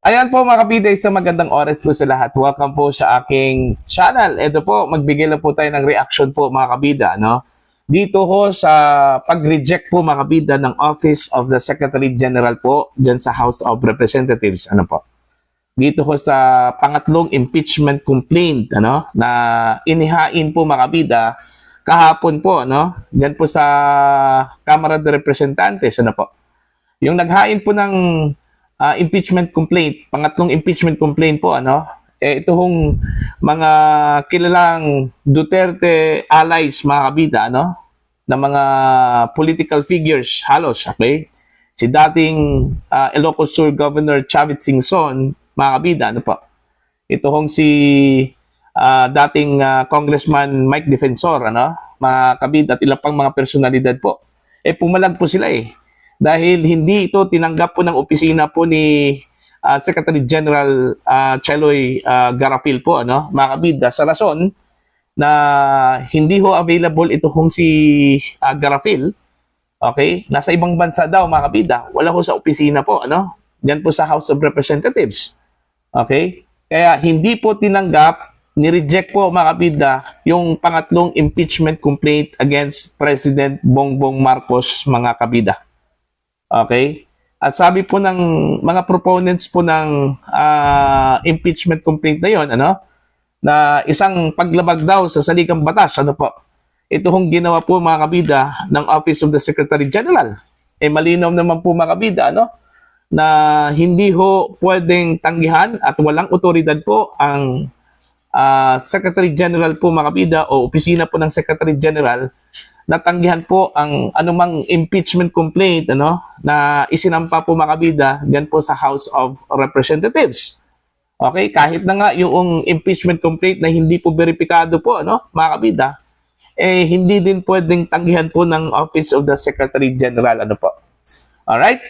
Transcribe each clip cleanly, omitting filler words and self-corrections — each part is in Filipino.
Ayan po mga kabida, isang magandang oras po sa lahat. Welcome po sa aking channel. Ito po, magbigay lang po tayo ng reaction po mga kabida. No? Dito ho sa pag-reject po mga kabida ng Office of the Secretary General po dyan sa House of Representatives. Ano po? Dito ho sa pangatlong impeachment complaint na inihain po mga kabida kahapon po. Dyan po sa Kamara de Representantes. Ano po? Yung naghain po ng impeachment complaint, pangatlong impeachment complaint po, ito hong mga kilalang Duterte allies, mga kabida, na mga political figures, halos, okay? Si dating Ilocos Sur Governor Chavit Singson, mga kabida, po? Ito hong si dating Congressman Mike Defensor, mga kabida, at ilang pang mga personalidad po. Pumalag po sila dahil hindi ito tinanggap po ng opisina po ni Secretary General Cheloy Garapil po, mga kabida, sa rason na hindi ho available ito kung si Garapil, okay? Nasa ibang bansa daw, mga kabida, wala ho sa opisina po, Diyan po sa House of Representatives, okay? Kaya hindi po tinanggap, ni-reject po, mga kabida, yung pangatlong impeachment complaint against President Bongbong Marcos, mga kabida. Okay? At sabi po ng mga proponents po ng impeachment complaint na yon, na isang paglabag daw sa saligang batas, po? Ito hong ginawa po, mga kabida, ng Office of the Secretary General. Malinaw naman po, mga kabida, na hindi ho pwedeng tanggihan at walang otoridad po ang Secretary General po, mga kabida, o opisina po ng Secretary General, natanggihan po ang anumang impeachment complaint na isinampa po, mga kabida, diyan po sa House of Representatives. Okay, kahit na nga yung impeachment complaint na hindi po beripikado po, mga kabida, hindi din pwedeng tanggihan po ng Office of the Secretary General, po. Alright?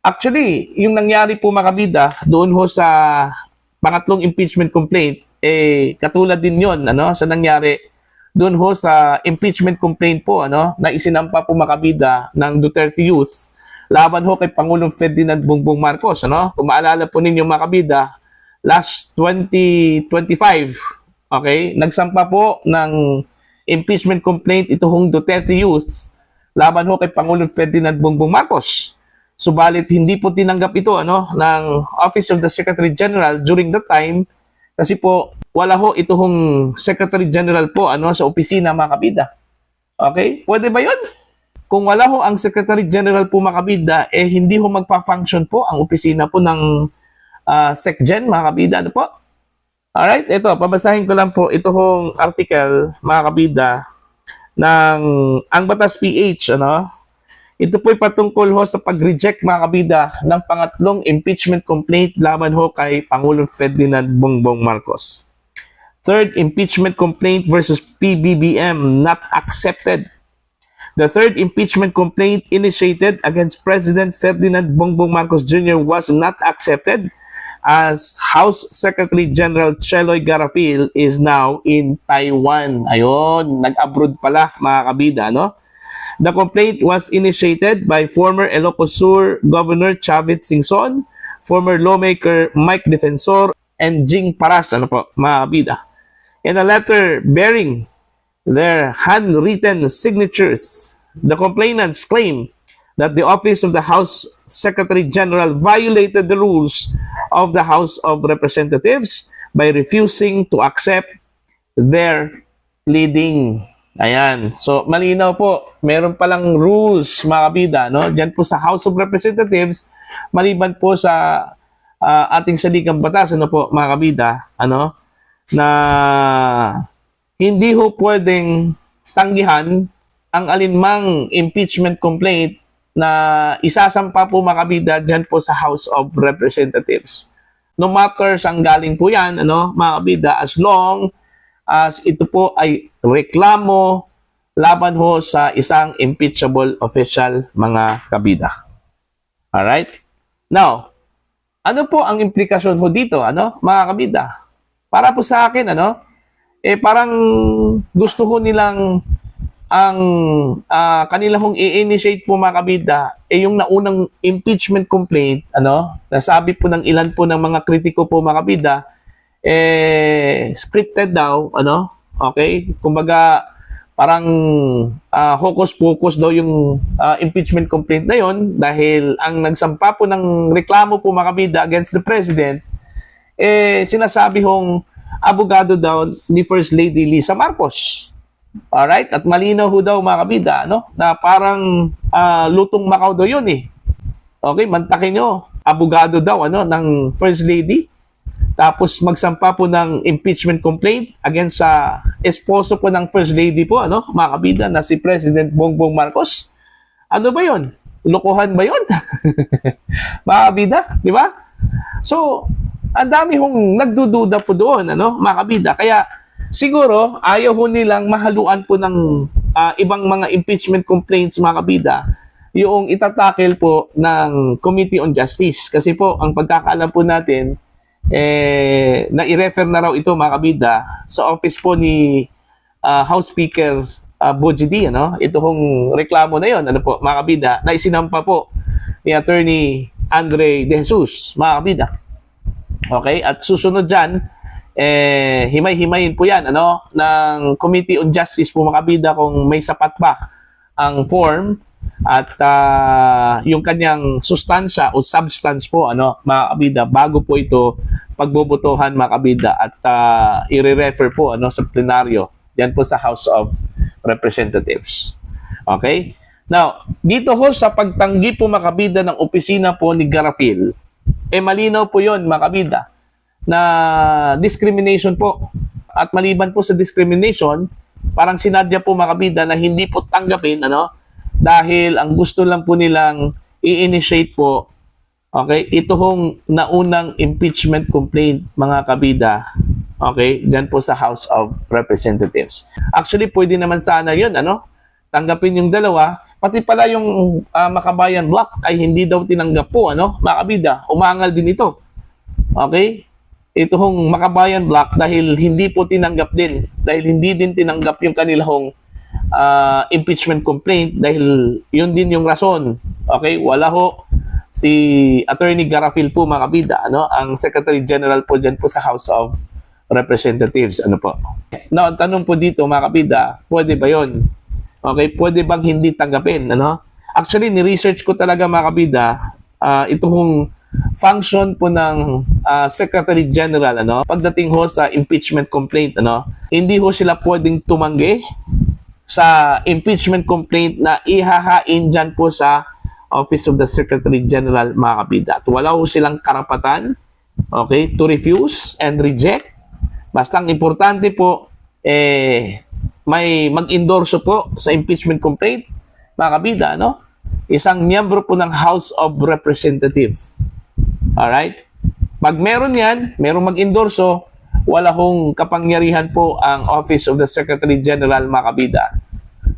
Actually, yung nangyari po, mga kabida, doon ho sa pangatlong impeachment complaint, katulad din yon sa nangyari doon ho sa impeachment complaint po na isinampa po, mga kabida, ng Duterte Youth laban ho kay Pangulong Ferdinand Bongbong Marcos. Kung maalala po ninyo, mga kabida, last 2025, okay, nagsampa po ng impeachment complaint ito hong Duterte Youth laban ho kay Pangulong Ferdinand Bongbong Marcos. Subalit hindi po tinanggap ito ng Office of the Secretary General during that time kasi po wala ho ito hong Secretary General po sa opisina, mga kabida. Okay? Pwede ba yun? Kung wala ho ang Secretary General po, mga kabida, hindi ho magpa-function po ang opisina po ng SecGen, mga kabida. Ano po? Alright? Ito, pabasahin ko lang po ito hong article, mga kabida, ng Ang Batas PH, Ito po'y patungkol ho sa pag-reject, mga kabida, ng pangatlong impeachment complaint laban ho kay Pangulong Ferdinand Bongbong Marcos. Third impeachment complaint versus PBBM not accepted. The third impeachment complaint initiated against President Ferdinand Bongbong Marcos Jr. was not accepted as House Secretary General Cheloy Garapil is now in Taiwan. Ayun, nag-abroad pala, mga kabida, The complaint was initiated by former Ilocos Sur Governor Chavit Singson, former lawmaker Mike Defensor, and Jing Paras, mga kabida. In a letter bearing their handwritten signatures, the complainants claim that the Office of the House Secretary General violated the rules of the House of Representatives by refusing to accept their pleading. Ayan. So, malinaw po. Meron palang rules, mga kabida, Diyan po sa House of Representatives, maliban po sa ating saligang batas, mga kabida, na hindi ho pwedeng tanggihan ang alinmang impeachment complaint na isasampa po, mga kabida, dyan po sa House of Representatives. No matter saan galing po yan, mga kabida, as long as ito po ay reklamo laban ho sa isang impeachable official, mga kabida. Alright? Now, ano po ang implikasyon ho dito, mga kabida? Para po sa akin, parang gusto ko nilang ang kanila hong i-initiate po mga kabida yung naunang impeachment complaint, nasabi po ng ilan po ng mga kritiko po mga kabida, scripted daw, okay? Kumbaga, parang hocus-pocus daw yung impeachment complaint na yon dahil ang nagsampa po ng reklamo po mga kabida against the president, sinasabi hong abogado daw ni First Lady Lisa Marcos. Alright? At malinaw ho daw mga kabida, na parang lutong Macau daw yun eh. Okay, mantakin nyo, abogado daw ng First Lady. Tapos magsampa po ng impeachment complaint against sa esposo po ng First Lady po, mga kabida, na si President Bongbong Marcos. Ano ba yun? Lokohan ba yun? Mga kabida, di ba? So, ang dami hong nagdududa po doon, mga kabida. Kaya, siguro, ayaw ho nilang mahaluan po ng ibang mga impeachment complaints, mga kabida, yung itatakil po ng Committee on Justice. Kasi po, ang pagkakaalam po natin, na i-refer na raw ito, mga kabida, sa office po ni House Speaker Bogie D, ito hong reklamo na yon, mga kabida, na isinampa po ni Attorney Andre De Jesus, mga kabida. Okay? At susunod dyan, himay-himayin po yan, ng Committee on Justice po mga kabida kung may sapat ba ang form at yung kanyang sustansya o substance po, mga kabida, bago po ito pagbobotohan mga kabida at i-refer po sa plenaryo yan po sa House of Representatives. Okay? Now, dito ho sa pagtanggi po mga kabida ng opisina po ni Garapil, malinaw po yon mga kabida, na discrimination po. At maliban po sa discrimination, parang sinadya po mga kabida na hindi po tanggapin, dahil ang gusto lang po nilang i-initiate po, okay, ito hong naunang impeachment complaint mga kabida, okay, dyan po sa House of Representatives. Actually, pwede naman sana yun, tanggapin yung dalawa, pati pala yung Makabayan Block ay hindi daw tinanggap po, mga kabida, umangal din ito. Okay? Ito hong Makabayan Block dahil hindi po tinanggap din, dahil hindi din tinanggap yung kanilang impeachment complaint dahil yun din yung rason. Okay? Wala ho si Attorney Garapil po mga kabida, ang Secretary General po dyan po sa House of Representatives. Po? Now, ang tanong po dito mga kabida, pwede ba yun? Okay, pwede bang hindi tanggapin, Actually, ni-research ko talaga mga kabida, itong function po ng Secretary General, pagdating ho sa impeachment complaint, hindi ho sila pwedeng tumanggi sa impeachment complaint na ihahain dyan po sa Office of the Secretary General, mga kabida. At wala ho silang karapatan, okay, to refuse and reject. Basta ang importante po, may mag-endorso po sa impeachment complaint, mga kabida, isang miyembro po ng House of Representatives. Alright? Pag meron yan, merong mag-endorso, wala hong kapangyarihan po ang Office of the Secretary General, mga kabida.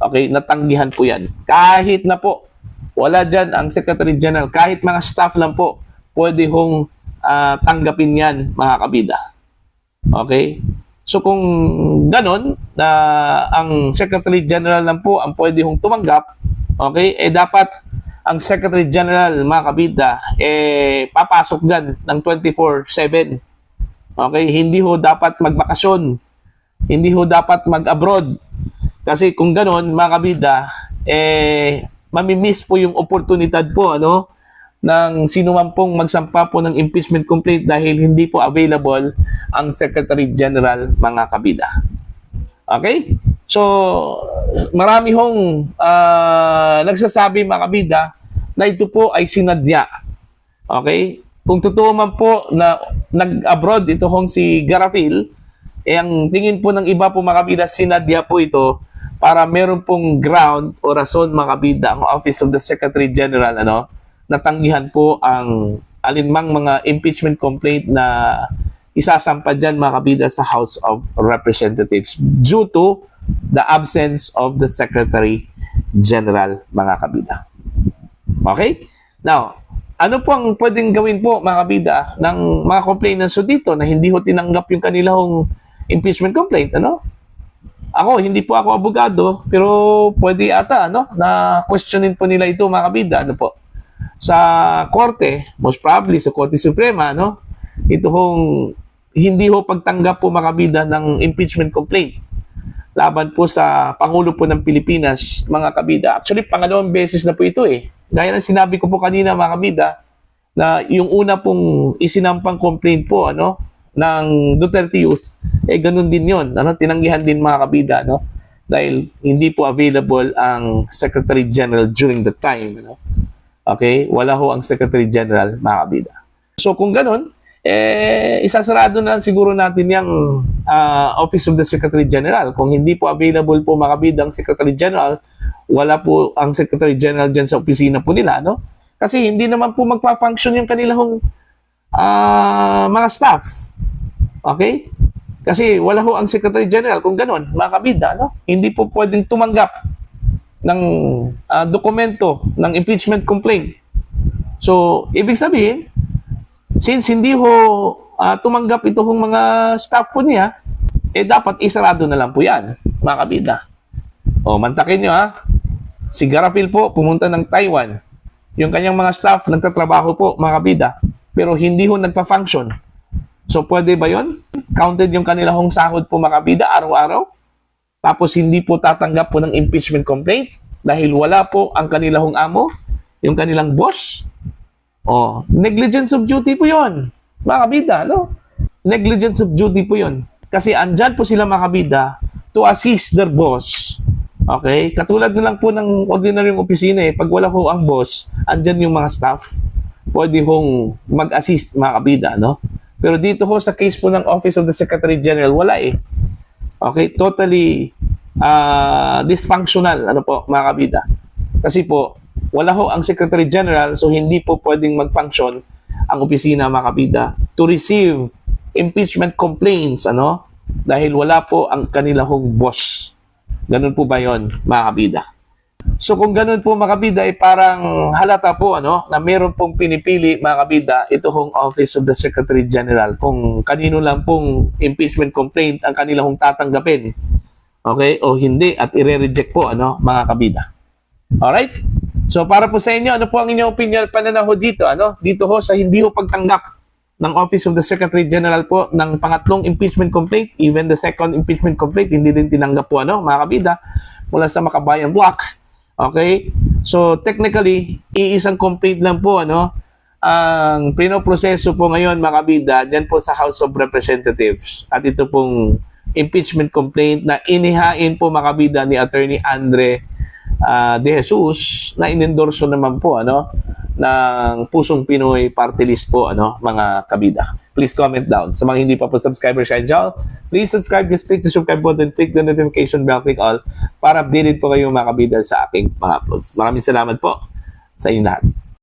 Okay? Natanggihan po yan. Kahit na po, wala dyan ang Secretary General, kahit mga staff lang po, pwede hong tanggapin yan, mga kabida. Okay? So kung ganon, na ang Secretary General lang po ang pwede hong tumanggap, okay, dapat ang Secretary General, mga kabida, papasok dyan ng 24/7. Okay, hindi ho dapat magbakasyon, hindi ho dapat mag-abroad. Kasi kung ganon, mga kabida, mamimiss po yung oportunidad po, ng sino man pong magsampa po ng impeachment complaint dahil hindi po available ang Secretary General, mga kabida. Okay? So, marami hong nagsasabi, mga kabida, na ito po ay sinadya. Okay? Kung totoo man po na nag-abroad ito hong si Garapil, ang tingin po ng iba po, mga kabida, sinadya po ito para meron pong ground o rason, mga kabida, ang Office of the Secretary General, natanggihan po ang alinmang mga impeachment complaint na isasampa dyan, mga kabida, sa House of Representatives due to the absence of the Secretary General, mga kabida. Okay? Now, ano po ang pwedeng gawin po, mga kabida, ng mga complainants dito na hindi ho tinanggap yung kanilang impeachment complaint, Ako, hindi po ako abogado, pero pwede ata, no? Na questionin po nila ito, mga kabida, ano po? Sa korte, most probably sa Korte Suprema, no? Ito hong hindi ho pagtanggap po, mga kabida, ng impeachment complaint laban po sa Pangulo po ng Pilipinas, mga kabida. Actually, pangalawang beses na po ito eh. Gaya ng sinabi ko po kanina, mga kabida, na yung una pong isinampang complaint po, ano, ng Duterte Youth, eh ganun din yon, ano, tinanggihan din, mga kabida, no? Dahil hindi po available ang Secretary General during the time, no? Okay? Wala ho ang Secretary General, mga kabida. So kung ganun, eh isasarado na siguro natin yung Office of the Secretary General. Kung hindi po available po, mga kabida, ang Secretary General, wala po ang Secretary General dyan sa opisina po nila, no? Kasi hindi naman po magpa-function yung kanilang mga staff. Okay? Kasi wala ho ang Secretary General kung ganun, mga kabida, no? Hindi po pwedeng tumanggap ng dokumento ng impeachment complaint. So, ibig sabihin, since hindi ho tumanggap ito hong mga staff po niya, eh dapat isarado na lang po yan, mga kabida. O, mantakin nyo ha. Si Garapil po, pumunta ng Taiwan. Yung kanyang mga staff, nagtatrabaho po, mga kabida. Pero hindi ho nagpa-function. So, pwede ba yon? Counted yung kanilang sahod po, mga kabida, araw-araw. Tapos, hindi po tatanggap po ng impeachment complaint dahil wala po ang kanilang amo, yung kanilang boss. O, negligence of duty po yon, mga kabida, no? Negligence of duty po yon. Kasi andyan po sila, mga kabida, to assist their boss. Okay? Katulad na lang po ng ordinaryong opisina eh. Pag wala ho ang boss, andyan yung mga staff. Pwede hong mag-assist, mga kabida, no? Pero dito ho sa case po ng Office of the Secretary General, wala eh. Okay? Totally dysfunctional, ano po, mga kabida. Kasi po, wala ho ang Secretary General, so hindi po pwedeng mag-function ang opisina, mga kabida, to receive impeachment complaints, ano? Dahil wala po ang kanilang boss. Ganun po ba yon, mga kabida? So kung ganun po, mga kabida, ay parang halata po, ano, na meron pong pinipili, mga kabida, ito hong Office of the Secretary General, kung kanino lang pong impeachment complaint ang kanilang tatanggapin. Okay? O hindi, at i-reject po, ano, mga kabida. Alright? So para po sa inyo, ano po ang inyong opinion, pananaw dito, ano? Dito ho sa hindi ho pagtanggap ng Office of the Secretary General po ng pangatlong impeachment complaint, even the second impeachment complaint, hindi din tinanggap po, ano, mga kabida, mula sa Makabayan Block. Okay? So, technically, iisang complaint lang po, ano, ang pinoproseso po ngayon, mga kabida, dyan po sa House of Representatives. At ito pong impeachment complaint na inihain po, mga kabida, ni Attorney Andre De Jesus, na inendorso naman po, ano, ng Pusong Pinoy Party List po, ano, mga kabida. Please comment down. Sa mga hindi pa po subscriber sa channel, please subscribe, just click the subscribe button, click the notification bell, click all para updated po kayo, mga kabida, sa aking mga uploads. Maraming salamat po sa inyo lahat.